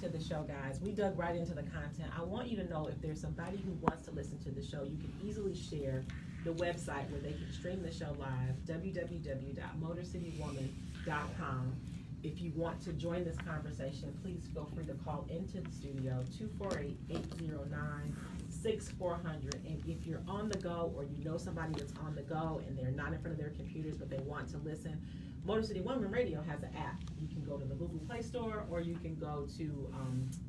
into the show, guys. We dug right into the content. I want you to know if there's somebody who wants to listen to the show, you can easily share the website where they can stream the show live, www.motorcitywoman.com. If you want to join this conversation, please feel free to call into the studio, 248-809-6400. And if you're on the go or you know somebody that's on the go and they're not in front of their computers but they want to listen, Motor City Woman Radio has an app. You can go to the Google Play Store or you can go to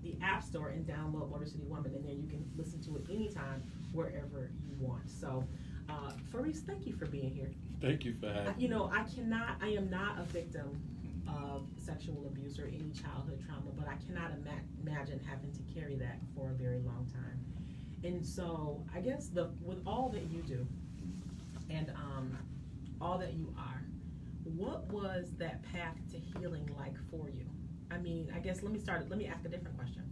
the App Store and download Motor City Woman, and then you can listen to it anytime, wherever you want. So, Fareece, thank you for being here. Thank you for having me. You know, I am not a victim of sexual abuse or any childhood trauma, but I cannot imagine having to carry that for a very long time. And so, I guess with all that you do and all that you are, what was that path to healing like for you? I mean, I guess let me ask a different question.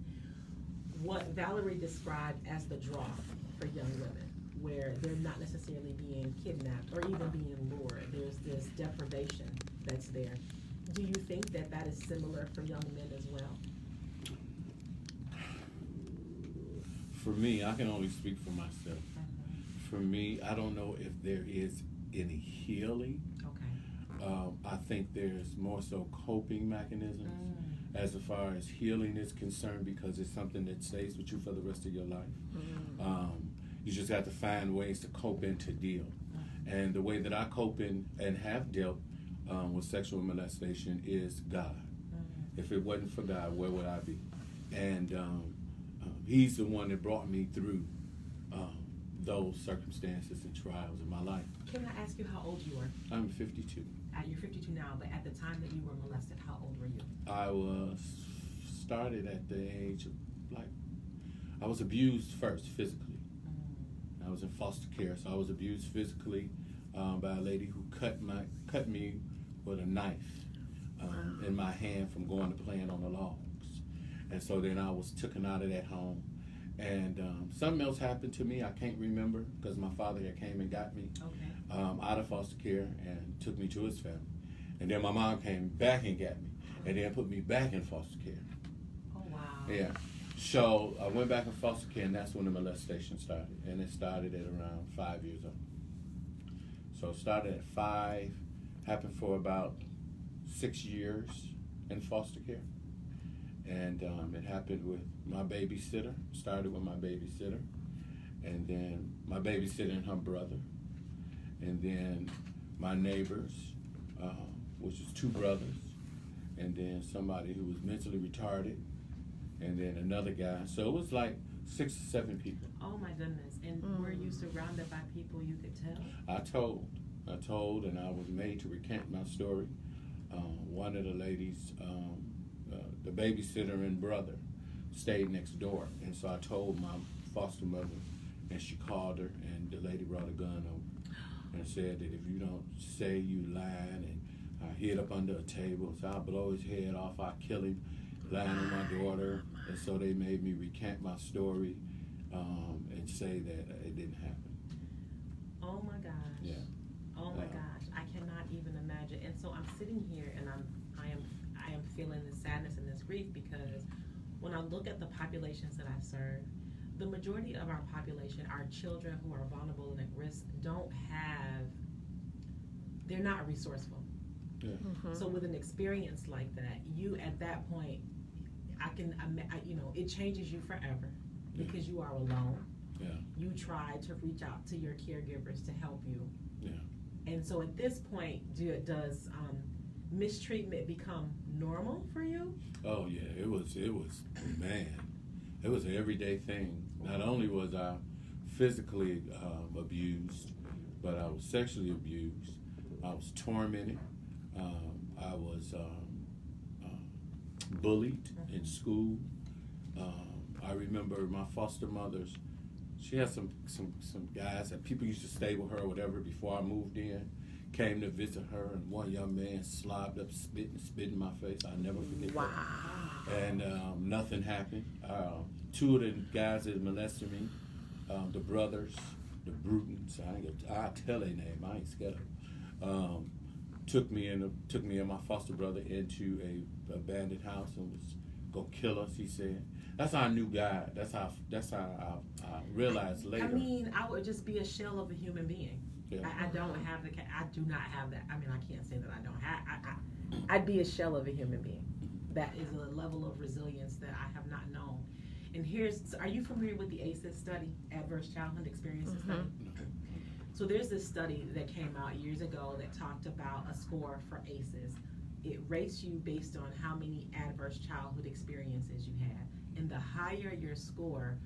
What Valerie described as the draw for young women, where they're not necessarily being kidnapped or even being lured. There's this deprivation that's there. Do you think that that is similar for young men as well? For me, I can only speak for myself. For me, I don't know if there is any healing. I think there's more so coping mechanisms as far as healing is concerned, because it's something that stays with you for the rest of your life. You just have to find ways to cope and to deal. And the way that I cope and have dealt with sexual molestation is God. If it wasn't for God, where would I be? And He's the one that brought me through those circumstances and trials in my life. Can I ask you how old you were? I'm 52. You're 52 now, but at the time that you were molested, how old were you? I was started at the age of I was abused first physically. I was in foster care, so I was abused physically by a lady who cut me with a knife in my hand from going to playing on the logs. And so then I was taken out of that home. And something else happened to me. I can't remember, because my father had came and got me out of foster care and took me to his family. And then my mom came back and got me, and then put me back in foster care. Oh, wow. Yeah. So I went back in foster care, and that's when the molestation started. And it started at around 5 years old. So it started at 5, happened for about 6 years in foster care. And it happened with my babysitter. Started with my babysitter, and then my babysitter and her brother, and then my neighbors, which was 2 brothers, and then somebody who was mentally retarded, and then another guy. So it was like 6 or 7 people. Oh my goodness! And were you surrounded by people you could tell? I told, and I was made to recant my story. One of the ladies. The babysitter and brother stayed next door, and so I told my foster mother, and she called her, and the lady brought a gun over and said that if you don't say you lying, and I hid up under a table, so I'll blow his head off, I'll kill him, lying on my daughter. And so they made me recant my story and say that it didn't happen. Oh my gosh. Yeah. Oh my gosh. I cannot even imagine. And so I'm sitting here and I am feeling the sadness and this grief, because when I look at the populations that I serve, the majority of our population, our children who are vulnerable and at risk, they're not resourceful. Yeah. So with an experience like that, you at that point, it changes you forever, because you are alone. Yeah. You try to reach out to your caregivers to help you. Yeah. And so at this point, does mistreatment become normal for you? Oh yeah, it was man, it was an everyday thing. Not only was I physically abused, but I was sexually abused. I was tormented. I was bullied in school. I remember my foster mother's. She had some guys that people used to stay with her or whatever before I moved in. Came to visit her, and one young man slobbed up, spit in my face. I'll never forget that. And nothing happened. 2 of the guys that molested me, the brothers, the Brutons, I'll tell their name, I ain't scared of them, took me and my foster brother into a abandoned house and was go kill us. He said. That's how I knew God. That's how I realized later. I mean, I would just be a shell of a human being. Yeah. I don't have I do not have that. I mean, I can't say that I don't have. I'd be a shell of a human being. That is a level of resilience that I have not known. And are you familiar with the ACEs study, Adverse Childhood Experiences study? So there's this study that came out years ago that talked about a score for ACEs. It rates you based on how many adverse childhood experiences you had. And the higher your score,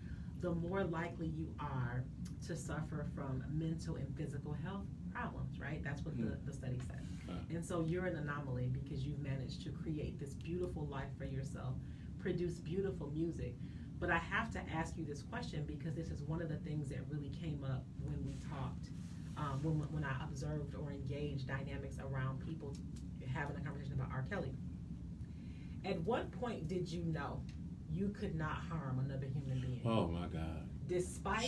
the more likely you are to suffer from mental and physical health problems, right? That's what the study said. And so you're an anomaly because you've managed to create this beautiful life for yourself, produce beautiful music. But I have to ask you this question because this is one of the things that really came up when we talked, when I observed or engaged dynamics around people having a conversation about R. Kelly. At what point did you know you could not harm another human being? Oh my God. Despite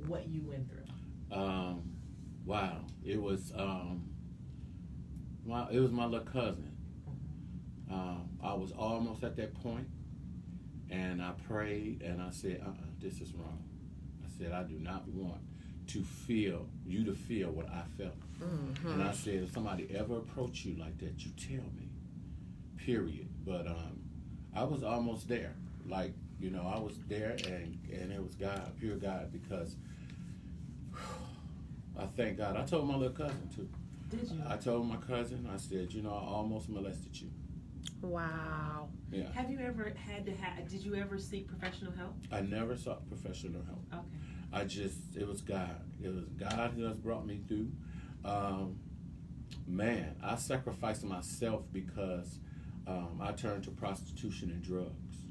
what you went through. Wow. It was my little cousin. I was almost at that point, and I prayed and I said, this is wrong. I said, I do not want you to feel what I felt. Mm-hmm. And I said, if somebody ever approach you like that, you tell me. Period. But I was almost there. Like, I was there, and it was God, pure God, because I thank God. I told my little cousin too. Did you? I told my cousin, I said, I almost molested you. Wow. Yeah. Have you ever did you ever seek professional help? I never sought professional help. Okay. It was God. It was God who has brought me through. Man, I sacrificed myself because I turned to prostitution and drugs.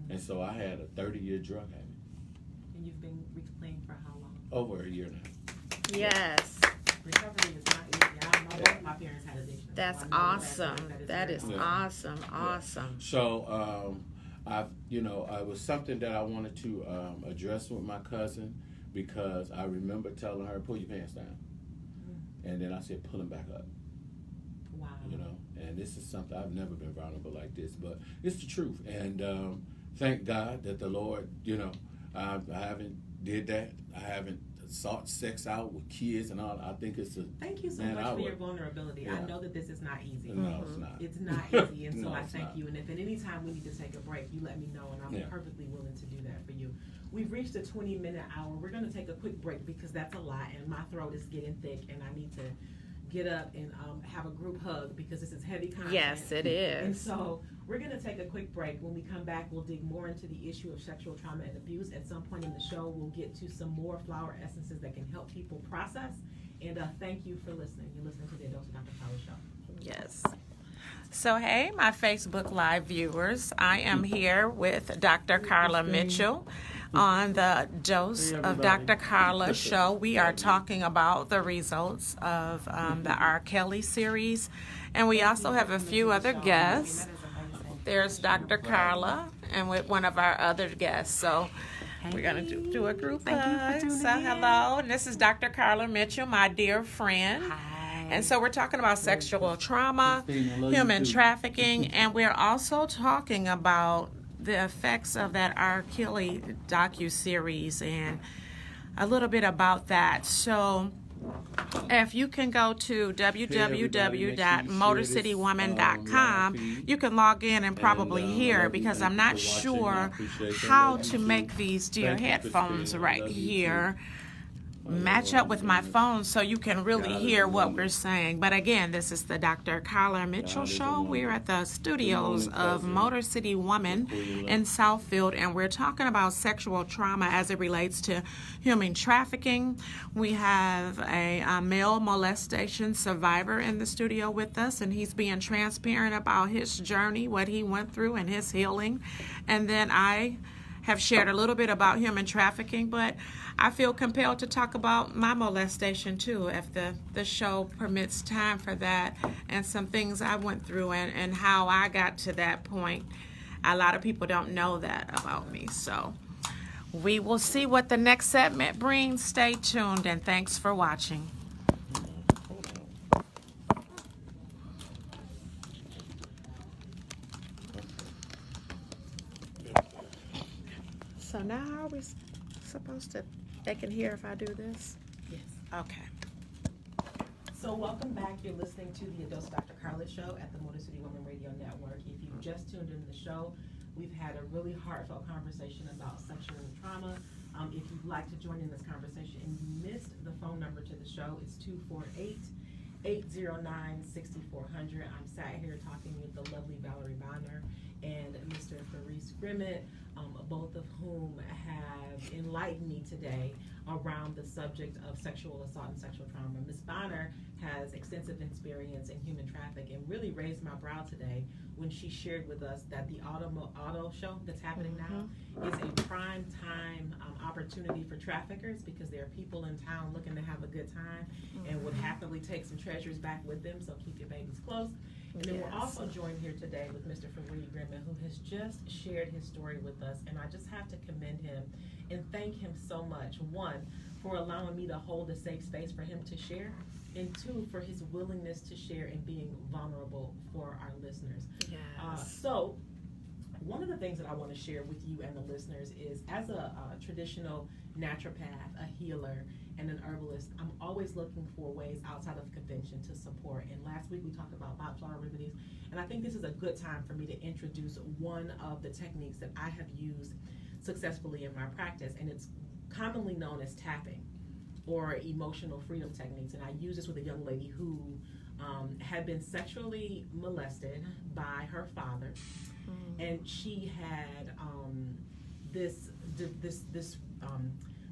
And so I had a 30-year drug habit. And you've been reclaimed for how long? Over a year now. Yes. Recovery is not easy. I know both my parents had addiction. That's so awesome. That is awesome. Yeah. Awesome. So it was something that I wanted to address with my cousin because I remember telling her, pull your pants down. And then I said, pull them back up. Wow. And this is something, I've never been vulnerable like this, but it's the truth. And thank God that the Lord, I haven't did that. I haven't sought sex out with kids and all. I think it's a... Thank you so much for your vulnerability. Yeah. I know that this is not easy. No, it's not. It's not easy, and so No, I it's thank not. you. And if at any time we need to take a break, you let me know, and I'm perfectly willing to do that for you. We've reached the 20-minute hour. We're going to take a quick break because that's a lot, and my throat is getting thick, and I need to get up and have a group hug because this is heavy content. Yes, it is. And so we're going to take a quick break. When we come back, we'll dig more into the issue of sexual trauma and abuse. At some point in the show, we'll get to some more flower essences that can help people process. And thank you for listening. You're listening to the Adults with Dr. Karla Show. Yes. So, hey, my Facebook Live viewers, I am here with Dr. Karla Mitchell on the Dose of Dr. Karla show. We are talking about the results of the R. Kelly series, and we also have a few other guests. There's Dr. Karla and with one of our other guests. So we're going to do a group hug. So hello, and this is Dr. Karla Mitchell, my dear friend. Hi. And so we're talking about sexual trauma, human trafficking, and we're also talking about the effects of that R. Kelly docuseries and a little bit about that. So if you can go to www.motorcitywoman.com, you can log in and probably hear, because I'm not sure how to make these dear headphones right here match up with my phone so you can really hear what we're saying. But again, this is the Dr. Karla Mitchell show. We're at the studios of Motor City Woman in Southfield, and we're talking about sexual trauma as it relates to human trafficking. We have a male molestation survivor in the studio with us, and he's being transparent about his journey, what he went through, and his healing. And then I have shared a little bit about human trafficking, but I feel compelled to talk about my molestation too, if the show permits time for that, and some things I went through and how I got to that point. A lot of people don't know that about me, so we will see what the next segment brings. Stay tuned, and thanks for watching. So now are we supposed to, they can hear if I do this? Yes. Okay. So welcome back. You're listening to the Dose of Dr. Karla show at the Motor City Women Radio Network. If you just tuned into the show, we've had a really heartfelt conversation about sexual trauma. If you'd like to join in this conversation and you missed the phone number to the show, it's 248-809-6400. I'm sat here talking with the lovely Valerie Bonner and Mr. Fareece Grimmet, both of whom have enlightened me today around the subject of sexual assault and sexual trauma. Ms. Bonner has extensive experience in human trafficking and really raised my brow today when she shared with us that the auto show that's happening now is a prime time opportunity for traffickers, because there are people in town looking to have a good time and would happily take some treasures back with them, so keep your babies close. And then we're also joined here today with Mr. Fareece Grimmet, who has just shared his story with us, and I just have to commend him and thank him so much. One, for allowing me to hold a safe space for him to share, and two, for his willingness to share and being vulnerable for our listeners. Yes. So one of the things that I want to share with you and the listeners is, as a traditional naturopath, a healer, and an herbalist, I'm always looking for ways outside of convention to support. And last week we talked about flower remedies, and I think this is a good time for me to introduce one of the techniques that I have used successfully in my practice, and it's commonly known as tapping or emotional freedom techniques. And I use this with a young lady who had been sexually molested by her father, and she had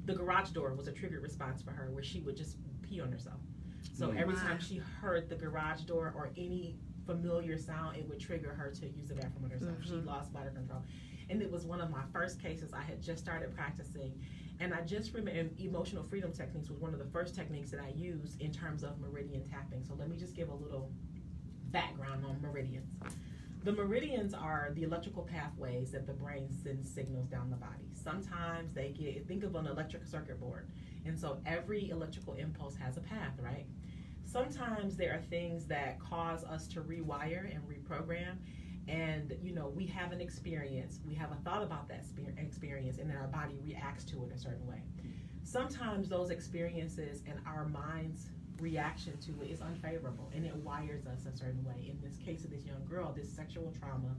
the garage door was a triggered response for her, where she would just pee on herself. So every time she heard the garage door or any familiar sound, it would trigger her to use the bathroom on herself. She lost bladder control. And it was one of my first cases. I had just started practicing, and I just remember emotional freedom techniques was one of the first techniques that I used in terms of meridian tapping. So let me just give a little background on meridians. The meridians are the electrical pathways that the brain sends signals down the body. Sometimes think of an electric circuit board, and so every electrical impulse has a path, right? Sometimes there are things that cause us to rewire and reprogram, and we have an experience, we have a thought about that experience, and then our body reacts to it a certain way. Sometimes those experiences and our mind's reaction to it is unfavorable, and it wires us a certain way. In this case of this young girl, this sexual trauma,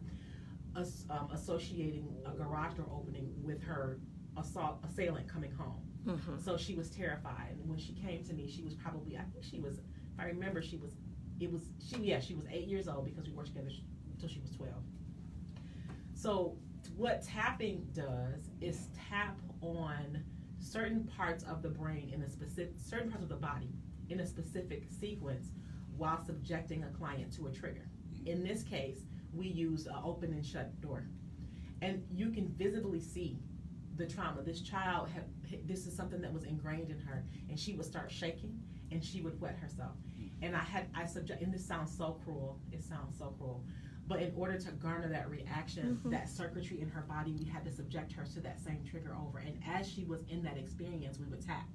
associating a garage door opening with her assailant coming home. So she was terrified, and when she came to me, she was probably, I think she was, if I remember, she was 8 years old, because we worked together until she was 12. So what tapping does is tap on certain parts of the brain certain parts of the body in a specific sequence while subjecting a client to a trigger. In this case, we use an open and shut door. And you can visibly see the trauma. This child this is something that was ingrained in her, and she would start shaking and she would wet herself. And and this sounds so cruel, but in order to garner that reaction, that circuitry in her body, we had to subject her to that same trigger over. And as she was in that experience, we would tap.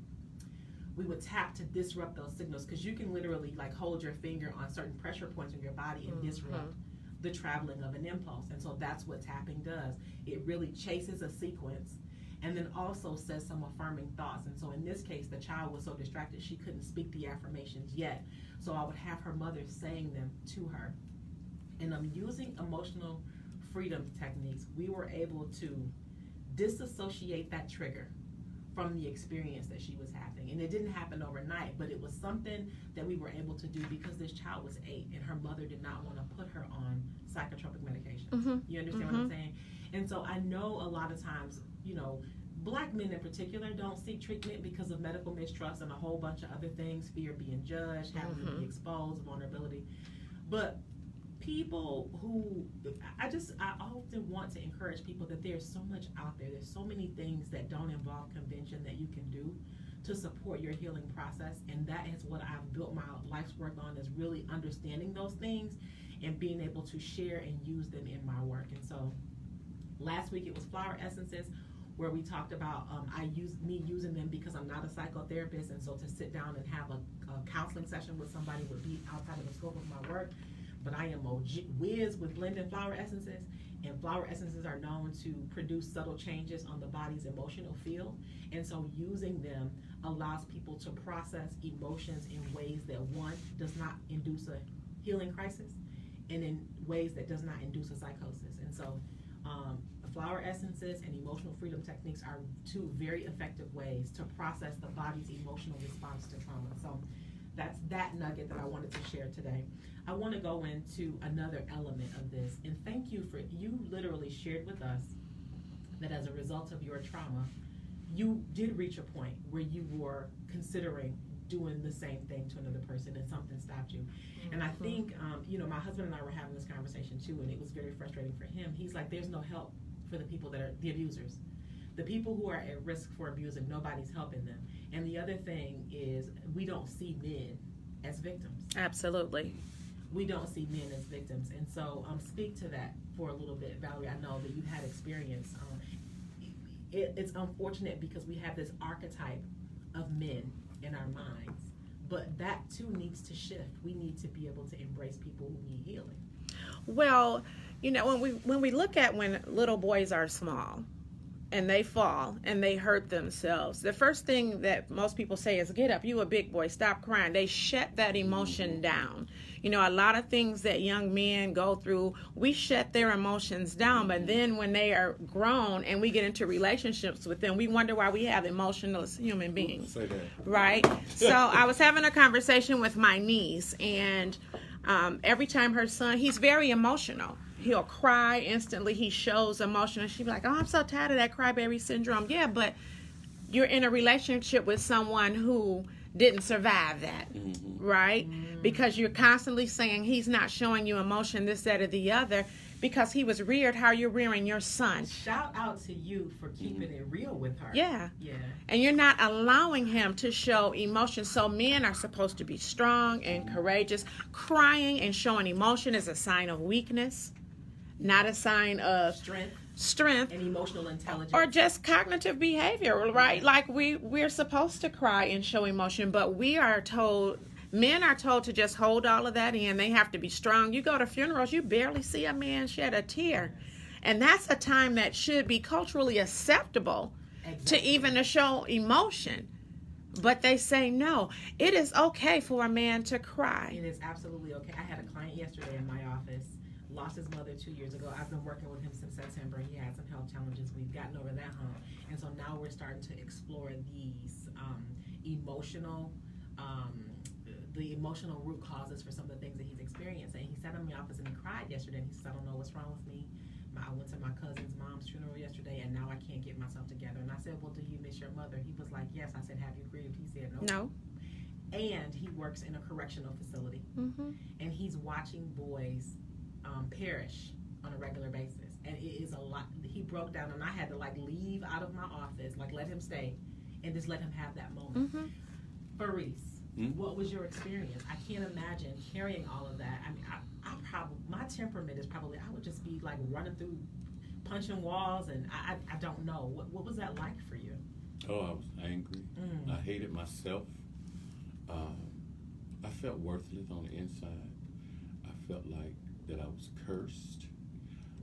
We would tap to disrupt those signals, because you can literally hold your finger on certain pressure points in your body and disrupt the traveling of an impulse. And so that's what tapping does. It really chases a sequence and then also says some affirming thoughts. And so in this case, the child was so distracted she couldn't speak the affirmations yet. So I would have her mother saying them to her. And using emotional freedom techniques, we were able to disassociate that trigger from the experience that she was having. And it didn't happen overnight, but it was something that we were able to do because this child was 8 and her mother did not want to put her on psychotropic medication. You understand what I'm saying? And so I know a lot of times, Black men in particular don't seek treatment because of medical mistrust and a whole bunch of other things, fear of being judged, having to be exposed, vulnerability. But people who, I often want to encourage people that there's so much out there. There's so many things that don't involve convention that you can do to support your healing process. And that is what I've built my life's work on, is really understanding those things and being able to share and use them in my work. And so last week it was flower essences, where we talked about using them because I'm not a psychotherapist. And so to sit down and have a counseling session with somebody would be outside of the scope of my work. But I am a whiz with blending flower essences. And flower essences are known to produce subtle changes on the body's emotional field. And so using them allows people to process emotions in ways that, one, does not induce a healing crisis, and in ways that does not induce a psychosis. And so flower essences and emotional freedom techniques are two very effective ways to process the body's emotional response to trauma. So that's that nugget that I wanted to share today. I want to go into another element of this, and thank you for, you literally shared with us that as a result of your trauma, you did reach a point where you were considering doing the same thing to another person, and something stopped you. And I think, my husband and I were having this conversation too, and it was very frustrating for him. He's like, there's no help for the people that are the abusers. The people who are at risk for abusing, nobody's helping them. And the other thing is, we don't see men as victims. Absolutely. We don't see men as victims. And so speak to that for a little bit, Valerie. I know that you've had experience. It's unfortunate because we have this archetype of men in our minds, but that too needs to shift. We need to be able to embrace people who need healing. Well, when we look at when little boys are small and they fall and they hurt themselves, the first thing that most people say is, get up, you a big boy, stop crying. They shut that emotion down. A lot of things that young men go through, we shut their emotions down, but then when they are grown and we get into relationships with them, we wonder why we have emotionless human beings. Say that. Right? So I was having a conversation with my niece, and every time her son, he's very emotional. He'll cry instantly. He shows emotion, and she'll be like, oh, I'm so tired of that crybaby syndrome. Yeah, but you're in a relationship with someone who didn't survive that, right? Because you're constantly saying he's not showing you emotion, this, that, or the other, because he was reared how you're rearing your son. Shout out to you for keeping it real with her. Yeah. Yeah. And you're not allowing him to show emotion. So men are supposed to be strong and courageous. Crying and showing emotion is a sign of weakness, not a sign of strength and emotional intelligence, or just cognitive behavior, right? Like we're supposed to cry and show emotion, but men are told to just hold all of that in. They have to be strong. You go to funerals, you barely see a man shed a tear. And that's a time that should be culturally acceptable to even to show emotion. But they say no. It is okay for a man to cry. It is absolutely okay. I had a client yesterday in my office, lost his mother 2 years ago. I've been working with him since September. He had some health challenges. We've gotten over that hump. And so now we're starting to explore these the emotional root causes for some of the things that he's experiencing. And he sat in my office and he cried yesterday. And he said, I don't know what's wrong with me. I went to my cousin's mom's funeral yesterday, and now I can't get myself together. And I said, well, do you miss your mother? He was like, yes. I said, have you grieved? He said, no. And he works in a correctional facility. And he's watching boys perish on a regular basis, and it is a lot. He broke down, and I had to leave out of my office, let him stay and just let him have that moment. Fareece, what was your experience? I can't imagine carrying all of that. I mean, I probably, my temperament is probably, I would just be running through, punching walls, and I don't know. What was that like for you? Oh, I was angry. I hated myself. I felt worthless on the inside. I felt like that I was cursed.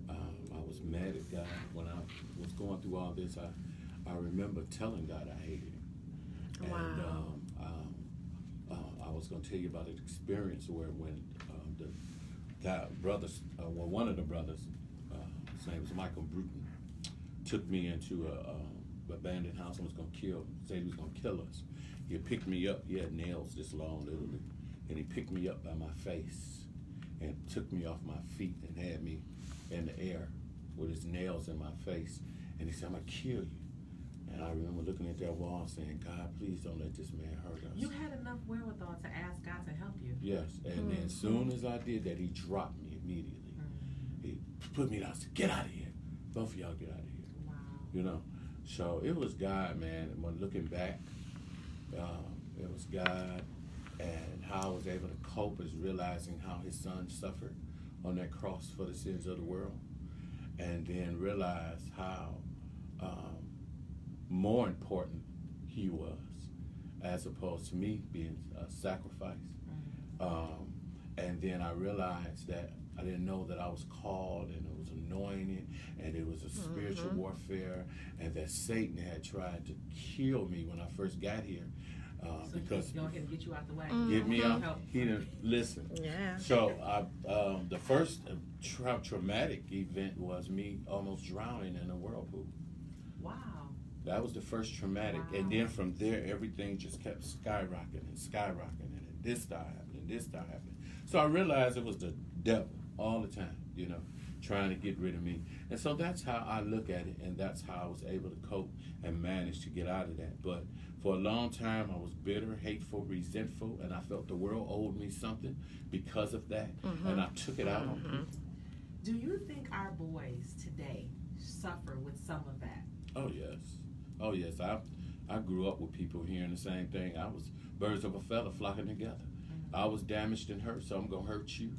I was mad at God. When I was going through all this, I remember telling God I hated him. Wow. And I was going to tell you about an experience where when one of the brothers, his name was Michael Bruton, took me into a abandoned house and said he was going to kill us. He picked me up. He had nails this long, literally, and he picked me up by my face and took me off my feet and had me in the air with his nails in my face. And he said, I'm going to kill you. And I remember looking at that wall saying, God, please don't let this man hurt us. You had enough wherewithal to ask God to help you. Yes. And then as soon as I did that, he dropped me immediately. He put me down and said, get out of here. Both of y'all get out of here. Wow. So it was God, man. And when looking back, it was God. And how I was able to cope is realizing how his son suffered on that cross for the sins of the world. And then realize how more important he was, as opposed to me being a sacrifice. And then I realized that I didn't know that I was called, and it was anointed, warfare, and that Satan had tried to kill me when I first got here. So because he's going to get you out the way. Get me out. He didn't listen. Yeah. So the first traumatic event was me almost drowning in a whirlpool. Wow. That was the first traumatic, and then from there everything just kept skyrocketing, and this started happening. So I realized it was the devil all the time, trying to get rid of me. And so that's how I look at it, and that's how I was able to cope and manage to get out of that. But for a long time, I was bitter, hateful, resentful, and I felt the world owed me something because of that, and I took it out on people. Do you think our boys today suffer with some of that? Oh, yes. I grew up with people hearing the same thing. I was birds of a feather flocking together. I was damaged and hurt, so I'm going to hurt you,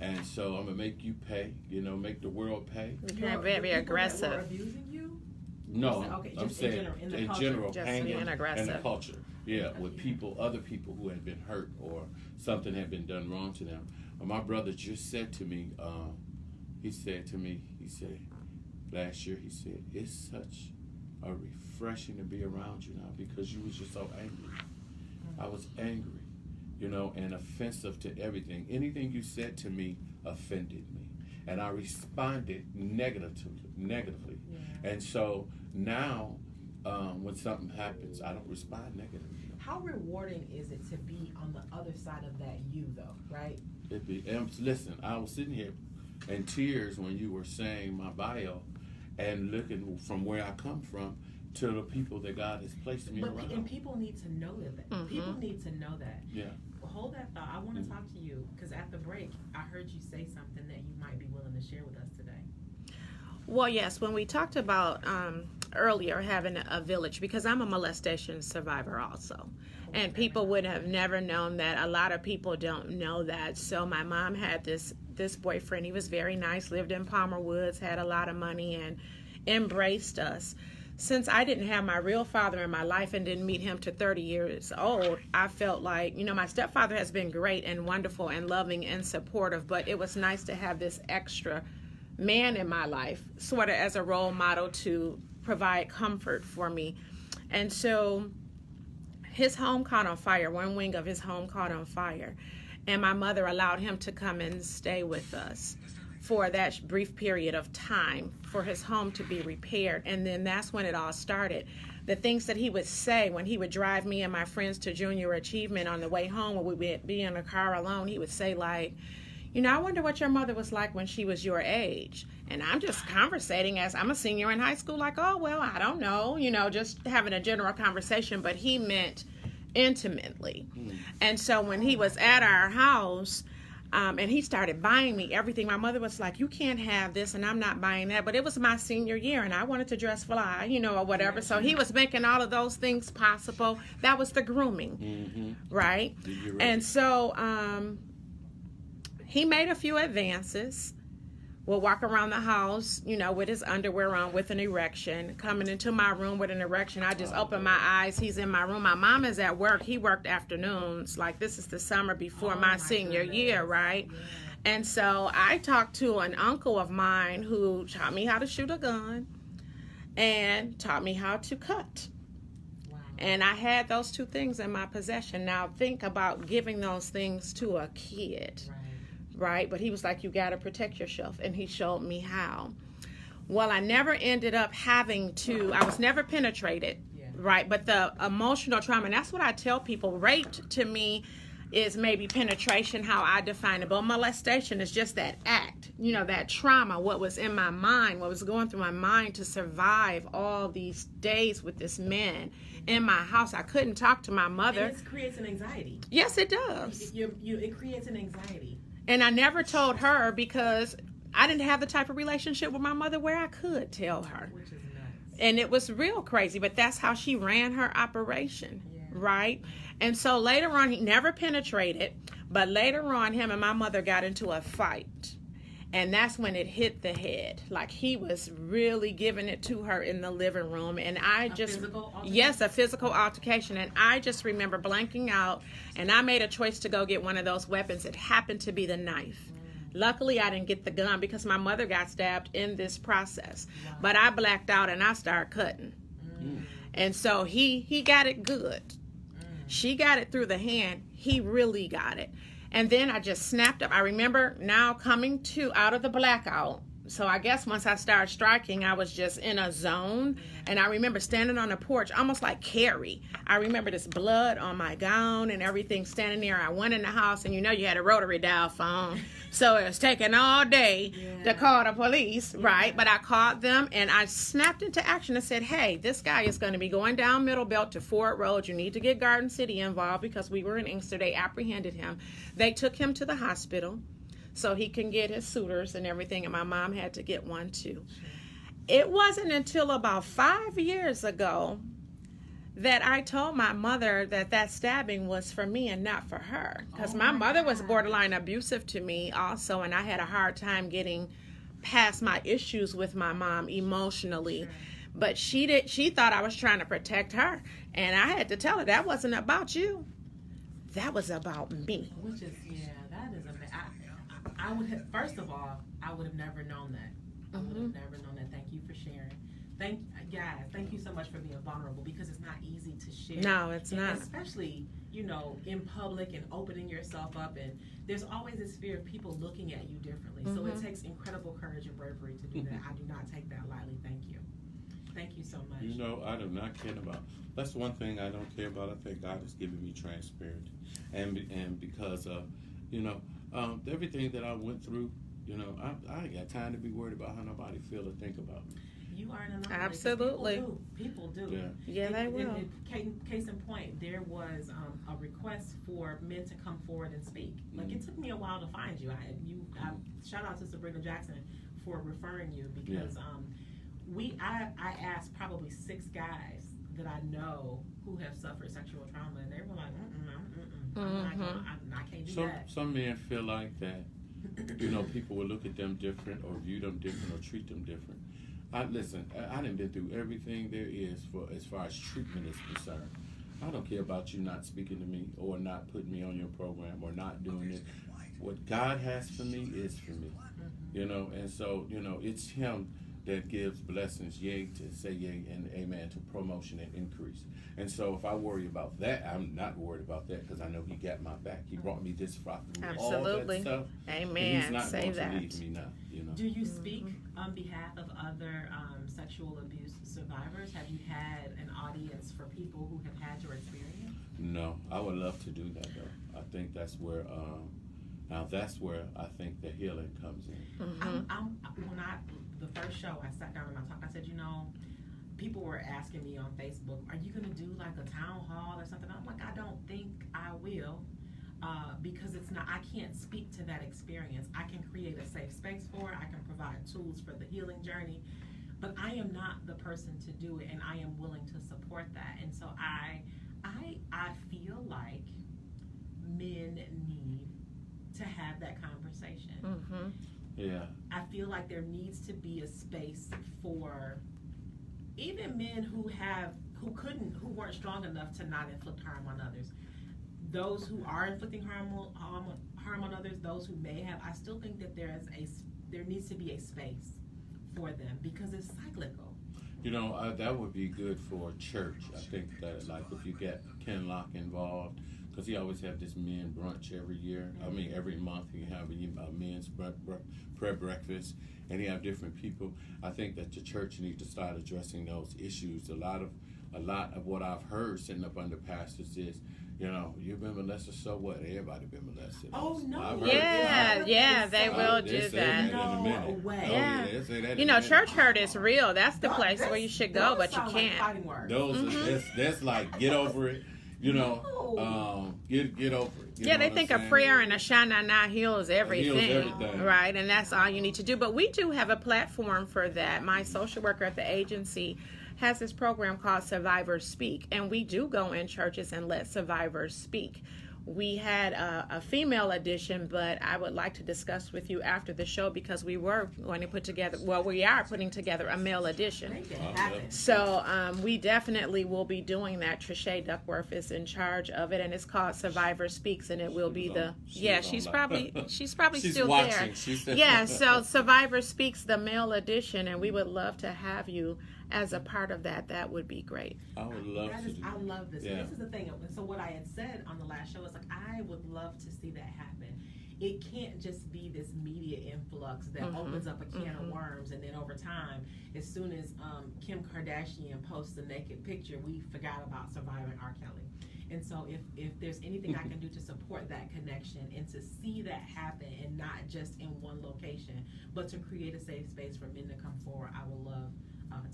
And so I'm going to make you pay, make the world pay. You're very aggressive. That were abusing you? No, Okay, I'm saying in general, just anger being aggressive. and the culture. Yeah, with other people who had been hurt or something had been done wrong to them. My brother just said to me, last year, he said, it's such a refreshing to be around you now because you was just so angry. I was angry, and offensive to everything. Anything you said to me offended me. And I responded negatively. Yeah. And so now, when something happens, I don't respond negatively. How rewarding is it to be on the other side of that though, right? Listen, I was sitting here in tears when you were saying my bio and looking from where I come from to the people that God has placed me around. And people need to know that. People need to know that. Yeah. Well, hold that thought. I want to talk to you because at the break, I heard you say something that you might be willing to share with us today. Well, yes, when we talked about earlier having a village, because I'm a molestation survivor also. And people would have never known that. A lot of people don't know that. So my mom had this boyfriend. He was very nice, lived in Palmer Woods, had a lot of money, and embraced us. Since I didn't have my real father in my life and didn't meet him to 30 years old, I felt like, my stepfather has been great and wonderful and loving and supportive, but it was nice to have this extra man in my life, sort of as a role model to provide comfort for me. And so his home caught on fire. One wing of his home caught on fire. And my mother allowed him to come and stay with us for that brief period of time for his home to be repaired. And then that's when it all started. The things that he would say when he would drive me and my friends to Junior Achievement on the way home, when we would be in a car alone, he would say like, I wonder what your mother was like when she was your age. And I'm just conversating as I'm a senior in high school, like, oh, well, I don't know, just having a general conversation. But he meant intimately. And so when he was at our house, and he started buying me everything, my mother was like, you can't have this, and I'm not buying that. But it was my senior year, and I wanted to dress fly, or whatever. So he was making all of those things possible. That was the grooming, right? And so he made a few advances. We'll walk around the house, with his underwear on, with an erection. Coming into my room with an erection, I just open my eyes. He's in my room. My mom is at work. He worked afternoons. Like, this is the summer before my senior year, right? Yeah. And so I talked to an uncle of mine who taught me how to shoot a gun and taught me how to cut. Wow. And I had those two things in my possession. Now, think about giving those things to a kid. Right? But he was like, you got to protect yourself. And he showed me how. Well, I never ended up I was never penetrated. Yeah. Right? But the emotional trauma, and that's what I tell people. Rape to me is maybe penetration, how I define it. But molestation is just that act, that trauma, what was in my mind, what was going through my mind to survive all these days with this man in my house. I couldn't talk to my mother. And it creates an anxiety. Yes, it does. It creates an anxiety. And I never told her because I didn't have the type of relationship with my mother where I could tell her. Which is nuts. And it was real crazy, but that's how she ran her operation, right? And so later on, he never penetrated, but later on, him and my mother got into a fight. And that's when it hit the head. Like, he was really giving it to her in the living room. And I just... Yes, a physical altercation. And I just remember blanking out. And I made a choice to go get one of those weapons. It happened to be the knife. Luckily, I didn't get the gun because my mother got stabbed in this process. Wow. But I blacked out and I started cutting. And so he got it good. She got it through the hand. He really got it. And then I just snapped up. I remember now coming out of the blackout. So I guess once I started striking, I was just in a zone. And I remember standing on the porch, almost like Carrie. I remember this blood on my gown and everything standing there. I went in the house, and you had a rotary dial phone. So it was taking all day to call the police, right? But I called them, and I snapped into action and said, hey, this guy is going to be going down Middle Belt to Ford Road. You need to get Garden City involved because we were in Inkster. They apprehended him. They took him to the hospital so he can get his suitors and everything, and my mom had to get one too. It wasn't until about 5 years ago that I told my mother that stabbing was for me and not for her, because my mother was borderline abusive to me also, and I had a hard time getting past my issues with my mom emotionally. But she thought I was trying to protect her, and I had to tell her that wasn't about you. That was about me. Which is, that is I would have, first of all, I would have never known that. I would have never known that. Thank you for sharing. Thank you so much for being vulnerable, because it's not easy to share. No, it's not. Especially, in public and opening yourself up, and there's always this fear of people looking at you differently. So it takes incredible courage and bravery to do that. I do not take that lightly. Thank you. Thank you so much. I do not care about. That's one thing I don't care about. I think God has given me transparency, and because of, everything that I went through, I ain't got time to be worried about how nobody feel or think about me. You are an anomaly. Absolutely. People do. Yeah, they will. Case in point, there was a request for men to come forward and speak. Like, it took me a while to find you. I shout out to Sabrina Jackson for referring you, because I asked probably 6 guys that I know who have suffered sexual trauma, and they were like, I can't do that. Some men feel like that. People will look at them different, or view them different, or treat them different. Listen, I done been through everything there is as far as treatment is concerned. I don't care about you not speaking to me, or not putting me on your program, or not doing it. What God has for me is for me, and so, it's Him that gives blessings, yea to say yea and amen to promotion and increase. And so if I worry about that, I'm not worried about that, because I know He got my back. He brought me this far through all that stuff. Amen. He's not say going that. to leave me now. Do you speak on behalf of other sexual abuse survivors? Have you had an audience for people who have had your experience? No, I would love to do that though. I think that's where I think the healing comes in. The first show, I sat down and I talked. I said, people were asking me on Facebook, are you going to do like a town hall or something? I'm like, I don't think I will, because it's not. I can't speak to that experience. I can create a safe space for it. I can provide tools for the healing journey, but I am not the person to do it, and I am willing to support that. And so I feel like men need to have that conversation. Yeah. I feel like there needs to be a space for even men who weren't strong enough to not inflict harm on others. Those who are inflicting harm on others, those who may have, I still think that there needs to be a space for them, because it's cyclical. That would be good for church. I think that, like, if you get Ken Locke involved, because he always have this men brunch every year. Every month he have a men's prayer breakfast, and he have different people. I think that the church needs to start addressing those issues. A lot of what I've heard sitting up under pastors is, you've been molested, so what? Everybody been molested. Oh no! Yeah, they will do that. No way. Yeah. They say that church hurt is real. That's the place where you should go, but you can't. Like that's like, get over it. Get over it. They think a prayer and a shana heals everything, right? And that's all you need to do. But we do have a platform for that. My social worker at the agency has this program called Survivors Speak, and we do go in churches and let survivors speak. We had a female edition, but I would like to discuss with you after the show because we were going to put together, well, we are putting together a male edition. Make it happen. So we definitely will be doing that. Trisha Duckworth is in charge of it, and it's called Survivor Speaks, and it will be she's probably still watching. there. Yeah, so Survivor Speaks, the male edition, and we would love to have you as a part of that. That would be great. I would love to. I love this. Yeah. This is the thing. So what I had said on the last show is like, I would love to see that happen. It can't just be this media influx that opens up a can of worms, and then over time, as soon as Kim Kardashian posts a naked picture, we forgot about surviving R. Kelly. And so if there's anything I can do to support that connection and to see that happen, and not just in one location, but to create a safe space for men to come forward, I would love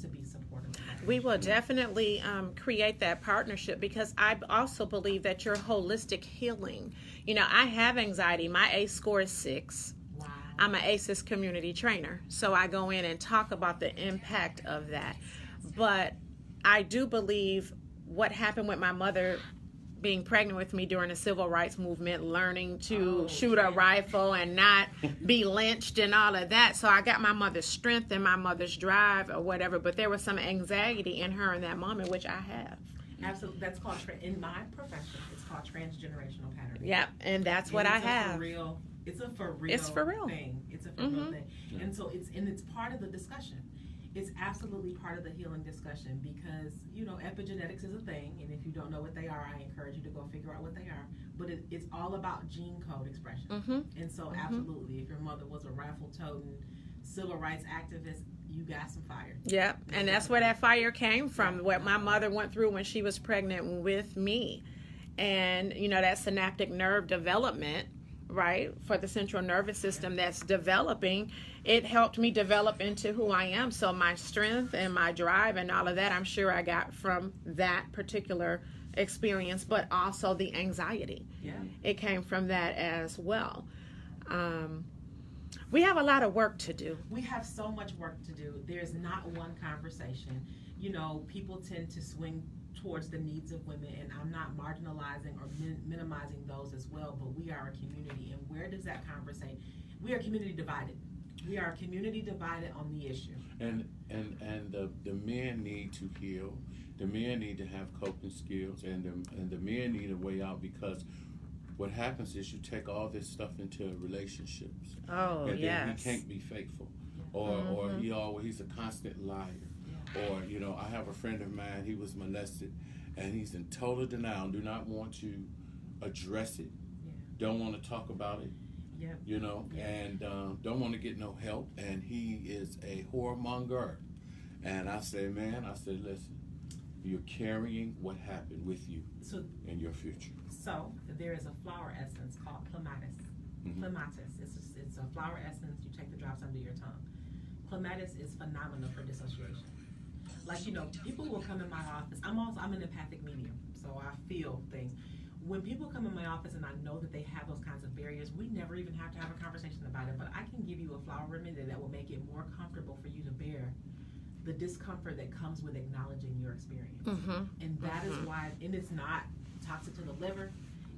to be supportive of that. We will definitely create that partnership, because I also believe that your holistic healing, I have anxiety. My ACE score is 6. Wow. I'm an ACEs community trainer, so I go in and talk about the impact of that. But I do believe what happened with my mother being pregnant with me during the civil rights movement, learning to shoot a rifle and not be lynched and all of that. So I got my mother's strength and my mother's drive or whatever, but there was some anxiety in her in that moment, which I have. Absolutely. That's called, in my profession, it's called transgenerational patterning. Yep, and that's what I have. It's a for real thing. It's a for real thing. And so it's part of the discussion. It's absolutely part of the healing discussion, because epigenetics is a thing, and if you don't know what they are, I encourage you to go figure out what they are. But it's all about gene code expression. And so absolutely, if your mother was a rifle-toting civil rights activist, you got some fire. Yep, and that's where that fire came from, what my mother went through when she was pregnant with me. And that synaptic nerve development, right, for the central nervous system that's developing, it helped me develop into who I am. So my strength and my drive and all of that, I'm sure I got from that particular experience, but also the anxiety. Yeah. It came from that as well. We have a lot of work to do. We have so much work to do. There's not one conversation. People tend to swing towards the needs of women, and I'm not marginalizing or minimizing those as well, but we are a community, and where does that conversation? We are community divided. We are community divided on the issue. And the men need to heal. The men need to have coping skills, and the men need a way out, because what happens is you take all this stuff into relationships. Oh, and yes. then he can't be faithful, or he's a constant liar. Or, I have a friend of mine, he was molested, and he's in total denial, do not want to address it, don't want to talk about it, and don't want to get no help, and he is a whoremonger. And I say, listen, you're carrying what happened with you in your future. So there is a flower essence called clematis. Clematis, it's a flower essence, you take the drops under your tongue. Clematis is phenomenal for dissociation. Like, people will come in my office. I'm an empathic medium, so I feel things. When people come in my office and I know that they have those kinds of barriers, we never even have to have a conversation about it, but I can give you a flower remedy that will make it more comfortable for you to bear the discomfort that comes with acknowledging your experience. And that is why, and it's not toxic to the liver,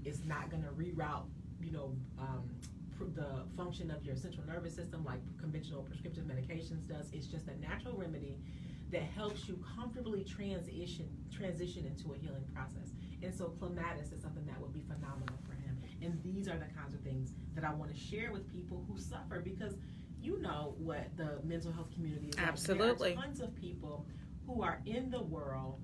it's not going to reroute, the function of your central nervous system like conventional prescriptive medications does. It's just a natural remedy that helps you comfortably transition into a healing process. And so clematis is something that would be phenomenal for him. And these are the kinds of things that I want to share with people who suffer, because what the mental health community is like. Absolutely. There are tons of people who are in the world,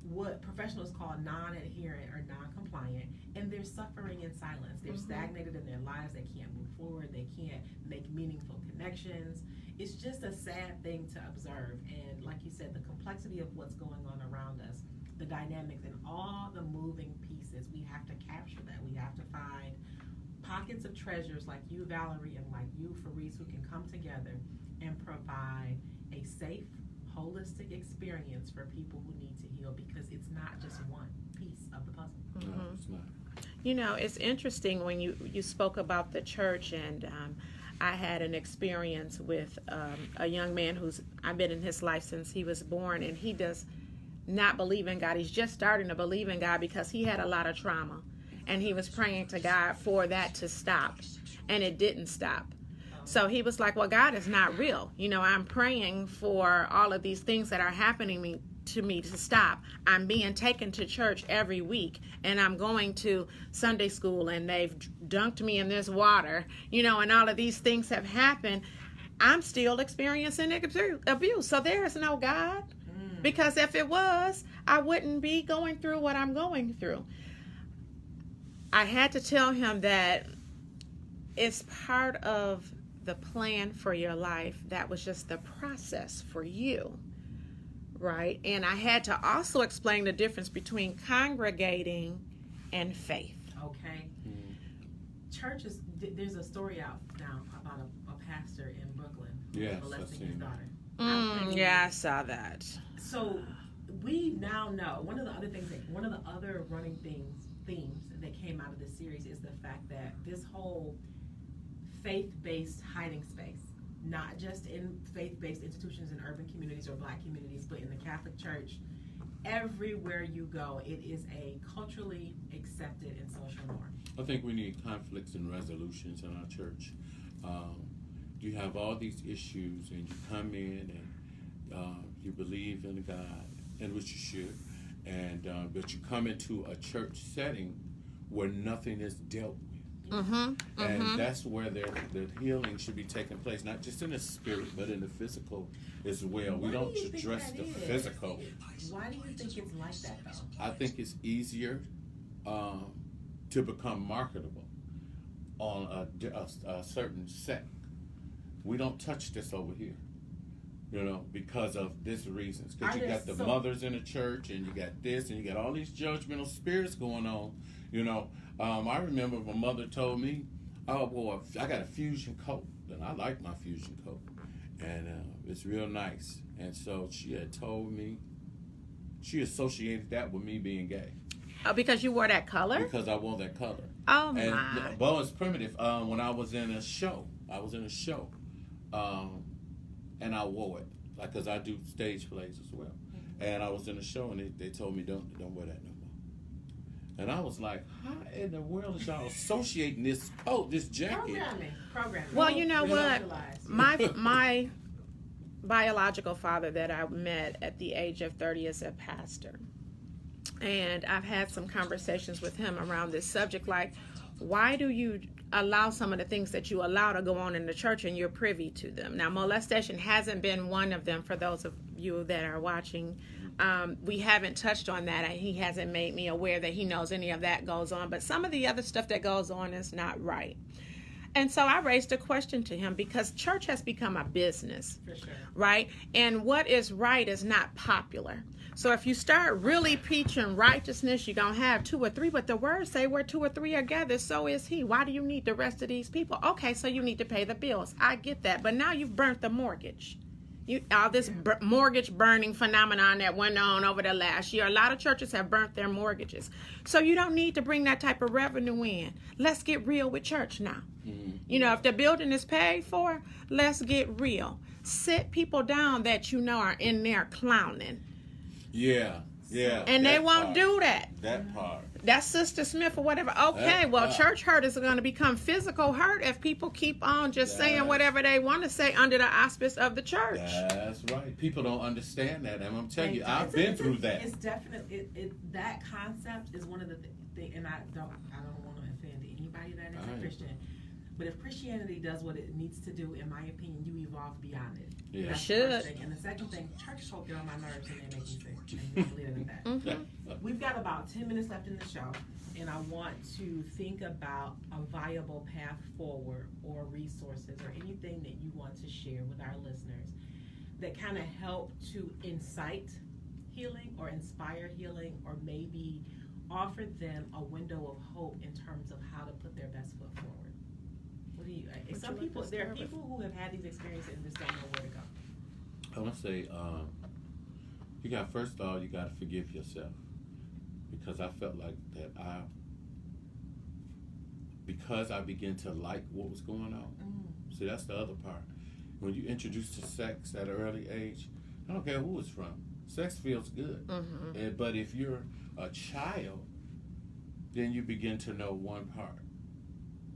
what professionals call non-adherent or non-compliant, and they're suffering in silence. They're stagnated in their lives. They can't move forward. They can't make meaningful connections. It's just a sad thing to observe. And like you said, the complexity of what's going on around us, the dynamics and all the moving pieces, we have to capture that. We have to find pockets of treasures like you, Valerie, and like you, Fareece, who can come together and provide a safe, holistic experience for people who need to heal, because it's not just one piece of the puzzle. No, it's not. It's interesting when you spoke about the church, and I had an experience with a young man I've been in his life since he was born, and he does not believe in God. He's just starting to believe in God because he had a lot of trauma. and he was praying to God for that to stop, and it didn't stop. So he was like, well, God is not real. I'm praying for all of these things that are happening to me to stop. I'm being taken to church every week, and I'm going to Sunday school, and they've dunked me in this water, and all of these things have happened. I'm still experiencing abuse. So there is no God, because if it was, I wouldn't be going through what I'm going through. I had to tell him that it's part of the plan for your life. That was just the process for you, right? And I had to also explain the difference between congregating and faith. Okay. Churches, there's a story out now about a pastor in Brooklyn molesting his daughter. Yeah, I saw that. So we now know one of the other running themes that came out of this series is the fact that this whole faith-based hiding space, not just in faith-based institutions in urban communities or Black communities, but in the Catholic Church, everywhere you go, it is a culturally accepted and social norm. I think we need conflicts and resolutions in our church. You have all these issues, and you come in and you believe in God, and which you should, and but you come into a church setting where nothing is dealt with. And that's where the healing should be taking place, not just in the spirit, but in the physical as well. We don't address the physical. Why do you think it's like that, though? I think it's easier to become marketable on a certain sect. We don't touch this over here, because of this reasons. Because you got the mothers in the church, and you got this, and you got all these judgmental spirits going on. I remember my mother told me, oh boy, I got a fusion coat, and I like my fusion coat, and it's real nice. And so she had told me, she associated that with me being gay. Oh, because you wore that color? Because I wore that color. Oh, my. Well, it's primitive. When I was in a show, and I wore it, because I do stage plays as well. And I was in a show, and they told me, don't wear that no more. And I was like, how in the world is y'all associating this coat, this jacket? Programming. Well, you know what? My biological father that I met at the age of 30 is a pastor. And I've had some conversations with him around this subject, like, why do you allow some of the things that you allow to go on in the church and you're privy to them? Now, molestation hasn't been one of them for those of you that are watching. We haven't touched on that. He hasn't made me aware that he knows any of that goes on. But some of the other stuff that goes on is not right. And so I raised a question to him, because church has become a business, for sure, right? And what is right is not popular. So if you start really preaching righteousness, you're going to have 2 or 3. But the words say where 2 or 3 are gathered, so is he. Why do you need the rest of these people? Okay, so you need to pay the bills. I get that. But now you've burnt the mortgage. All this mortgage burning phenomenon that went on over the last year. A lot of churches have burnt their mortgages. So you don't need to bring that type of revenue in. Let's get real with church now. If the building is paid for, let's get real. Sit people down that are in there clowning. Yeah. And they won't do that. That part. That's Sister Smith or whatever. Okay, church hurt is going to become physical hurt if people keep on just saying whatever they want to say under the auspice of the church. That's right. People don't understand that, and I'm telling you, I've been through that. It's definitely that concept is one of the things, and I don't want to offend anybody that is a Christian. But if Christianity does what it needs to do, in my opinion, you evolve beyond it. Yeah. That's should. The first thing. And the second thing, church folk get on my nerves and they make me sick. And we'll leave it at that. We've got about 10 minutes left in the show, and I want to think about a viable path forward or resources or anything that you want to share with our listeners that kind of help to incite healing or inspire healing, or maybe offer them a window of hope in terms of how to put their best foot forward. There are people who have had these experiences and just don't know where to go. I want to say, first of all, you got to forgive yourself, because I felt like that because I began to like what was going on. See, that's the other part. When you introduce to sex at an early age, I don't care who it's from. Sex feels good. But if you're a child, then you begin to know one part.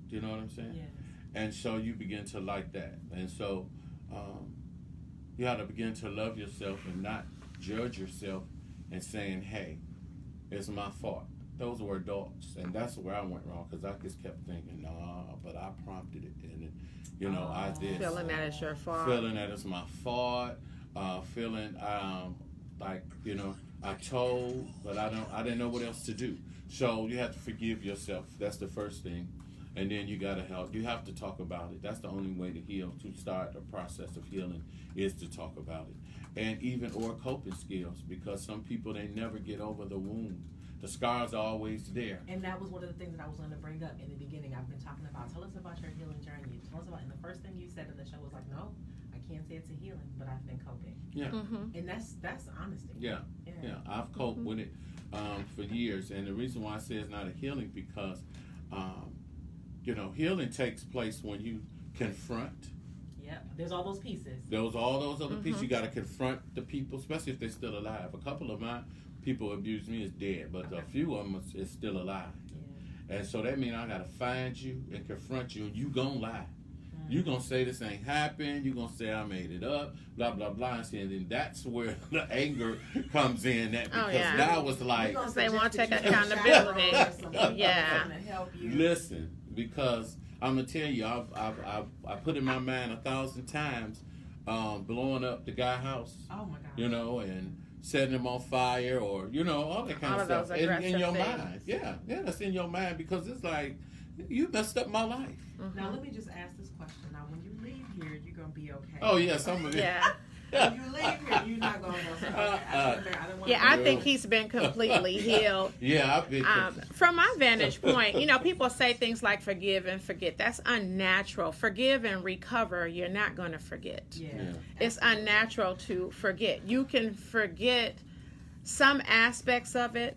You know what I'm saying? Yes. And so you begin to like that. And so you have to begin to love yourself and not judge yourself and saying, hey, it's my fault. Those were adults. And that's where I went wrong, because I just kept thinking, nah, but I prompted it. And, you know, I did. Feeling that it's your fault. Feeling that it's my fault. Feeling like, you know, I told, but I didn't know what else to do. So you have to forgive yourself. That's the first thing. And then you gotta help. You have to talk about it. That's the only way to heal. To start the process of healing is to talk about it, and even or coping skills. Because some people, they never get over the wound. The scars are always there. And that was one of the things that I was going to bring up in the beginning. I've been talking about. Tell us about your healing journey. Tell us about. And the first thing you said in the show was like, no, I can't say it's a healing, but I've been coping. Yeah. And that's honesty. Yeah. I've coped with it for years, and the reason why I say it's not a healing because. You know, healing takes place when you confront. Yeah, there's all those pieces. All those other pieces. You got to confront the people, especially if they're still alive. A couple of my people abused me is dead, but a few of them is still alive. Yeah. And so that means I got to find you and confront you, and you gonna lie. You gonna say this ain't happened. You gonna say I made it up. Blah blah blah. And then that's where the anger comes in. That because now it's like they want to take accountability. Yeah. Listen. Because I'm gonna tell you, I put in my mind 1,000 times, blowing up the guy's house. Oh my God. You know, and setting him on fire, or you know, all that kind of stuff in your mind. Yeah, that's in your mind because it's like you messed up my life. Now let me just ask this question. Now, when you leave here, you're gonna be okay. Oh yeah, some of it. Yeah. When you leave here, you're not gonna go. I think he's been completely healed. Yeah, I've been. From my vantage point, you know, people say things like forgive and forget. That's unnatural. Forgive and recover. You're not going to forget. Yeah. It's unnatural to forget. You can forget some aspects of it,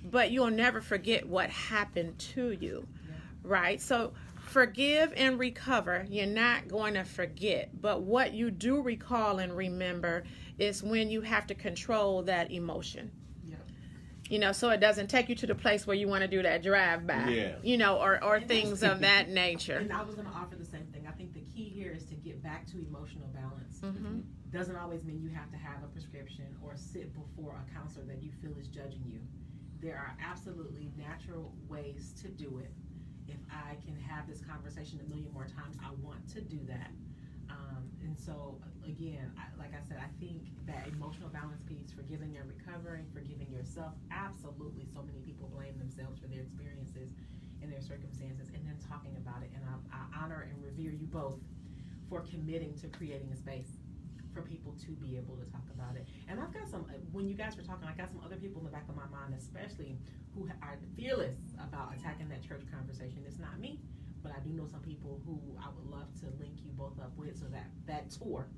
but you'll never forget what happened to you. Yeah. Right? So forgive and recover. You're not going to forget. But what you do recall and remember is when you have to control that emotion. Yeah. You know, so it doesn't take you to the place where you want to do that drive by. Yeah. You know, or things of that nature. And I was going to offer the same thing. I think the key here is to get back to emotional balance. Mm-hmm. Doesn't always mean you have to have a prescription or sit before a counselor that you feel is judging you. There are absolutely natural ways to do it. If I can have this conversation 1,000,000 more times, I want to do that. And so, again, like I said, I think that emotional balance piece, forgiving and recovering, forgiving yourself, absolutely so many people blame themselves for their experiences and their circumstances, and then talking about it. And I honor and revere you both for committing to creating a space for people to be able to talk about it. And I've got some, when you guys were talking, I got some other people in the back of my mind, especially who are fearless about attacking that church conversation. It's not me, but I do know some people who I would love to link you both up with so that that tour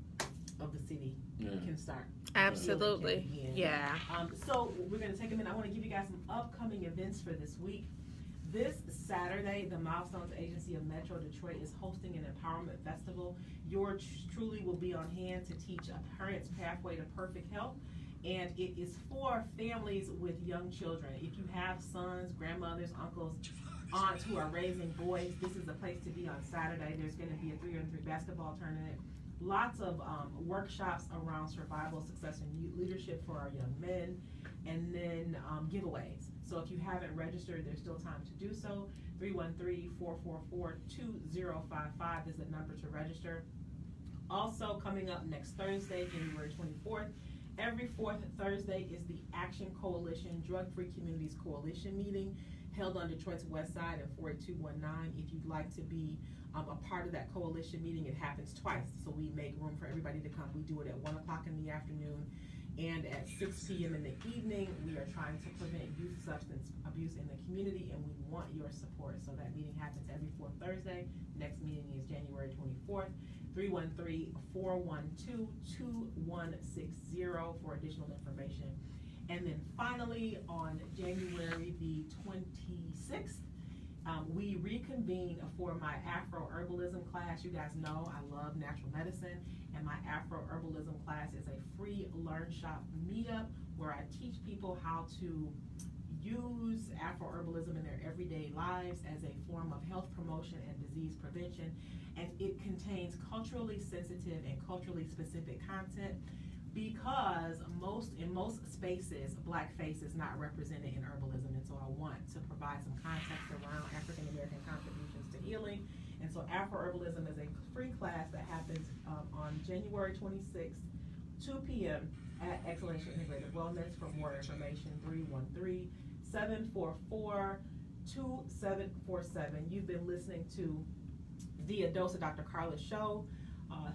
of the city can start. Absolutely. Yeah. So we're going to take a minute. I want to give you guys some upcoming events for this week. This Saturday, the Milestones Agency of Metro Detroit is hosting an empowerment festival. Yours truly will be on hand to teach a parent's pathway to perfect health. And it is for families with young children. If you have sons, grandmothers, uncles, aunts who are raising boys, this is the place to be on Saturday. There's going to be a 3-on-3 basketball tournament. Lots of workshops around survival, success, and leadership for our young men. And then giveaways. So if you haven't registered, there's still time to do so. 313-444-2055 is the number to register. Also coming up next Thursday, January 24th, every fourth Thursday is the Action Coalition Drug-Free Communities Coalition meeting held on Detroit's West Side at 48219. If you'd like to be a part of that coalition meeting, it happens twice. So we make room for everybody to come. We do it at 1 o'clock in the afternoon and at 6 p.m. in the evening. We are trying to prevent youth substance abuse in the community, and we want your support. So that meeting happens every fourth Thursday. Next meeting is January 24th. 313-412-2160 for additional information. And then finally, on January the 26th, we reconvene for my Afro-Herbalism class. You guys know I love natural medicine, and my Afro-Herbalism class is a free Learn Shop meetup where I teach people how to use Afro-herbalism in their everyday lives as a form of health promotion and disease prevention, and it contains culturally sensitive and culturally specific content because in most spaces, blackface is not represented in herbalism, and so I want to provide some context around African American contributions to healing. And so Afro-herbalism is a free class that happens on January 26th, 2 p.m. at Exhalation Integrated Wellness. For more information, 313-744-2747. You've been listening to the A Dose of Dr. Karla show.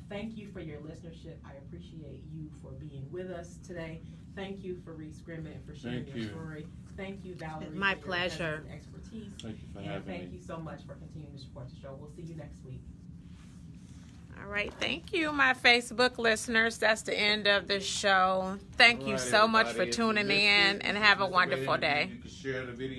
Thank you for your listenership. I appreciate you for being with us today. Thank you, Fareece Grimmet, for sharing your story. Thank you, Valerie. My for pleasure. Your expertise. Thank you for having me. Thank you so much for continuing to support the show. We'll see you next week. All right. Thank you, my Facebook listeners. That's the end of the show. Thank you so much for tuning in, and have a wonderful day. You can share the video.